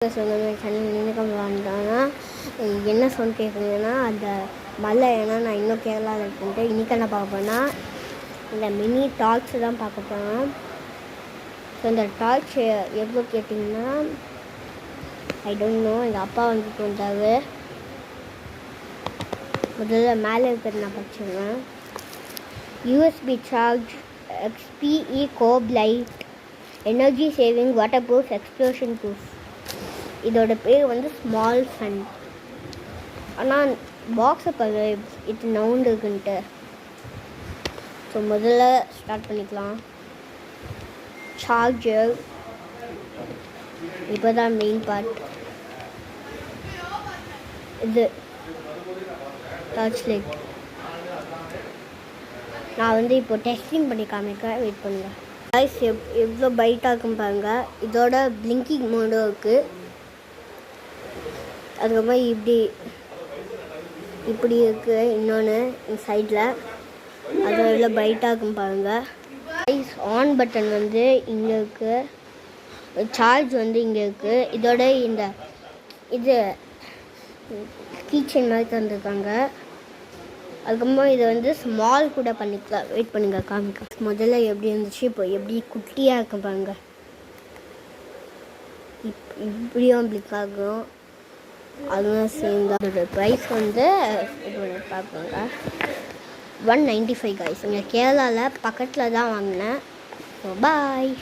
வந்தோன்னா என்ன சொன்ன கேட்குறீங்கன்னா அந்த மலை. ஏன்னா நான் இன்னும் கேரளாவில் இருக்குன்ட்டு இன்றைக்கி என்ன பார்க்க போனால் இந்த மினி டார்ச் தான் பார்க்க போனோம். ஸோ இந்த டார்ச் எவ்வளோ கேட்டிங்கன்னா ஐ டோன்ட் நோ. எங்கள் அப்பா வந்துட்டு வந்தார். முதல்ல மேலே இருக்கிறது நான் படிச்சிருவேன். USB charge XPE COB light energy saving water proof explosion proof. இதோட பேர் வந்து ஸ்மால் ஃபன். ஆனால் பாக்ஸை பாரு இது நவுண்டு இருக்குன்ட்டு. ஸோ முதல்ல ஸ்டார்ட் பண்ணிக்கலாம். சார்ஜர் இப்போ தான் மெயின் பார்ட். இது டார்ச் லைட். நான் வந்து இப்போ டெஸ்டிங் பண்ணி காமிக்க வெயிட் பண்ணுங்கள். கைஸ் எவ்வளோ பைட்டாக இருக்கும் பாருங்கள். இதோட பிளிங்கிங் மோடும் இருக்குது. அதுக்கப்புறம் இப்படி இருக்குது இன்னொன்று இந்த சைடில். அது எவ்வளோ பைட்டாக இருக்கும் பாருங்கள். கைஸ் ஆன் பட்டன் வந்து இங்கே இருக்குது. சார்ஜ் வந்து இங்கே இருக்குது. இதோட இது கீச்சன் மாதிரி தந்துருக்காங்க. அதுக்கப்புறம் இதை வந்து ஸ்மால் கூட பண்ணிக்கலாம். வெயிட் பண்ணுங்க காமிக்க. முதல்ல எப்படி இருந்துச்சு, இப்போ எப்படி குட்டியாக இருக்கும் பாருங்க. இப்படியும் பிளிக் ஆகும். அதுவும் சேம் தான். அதோட ப்ரைஸ் வந்து இது பார்க்குங்க 195 கைஸ். இங்கே கேரளாவில் பக்கத்தில் தான் வாங்கினேன். So bye.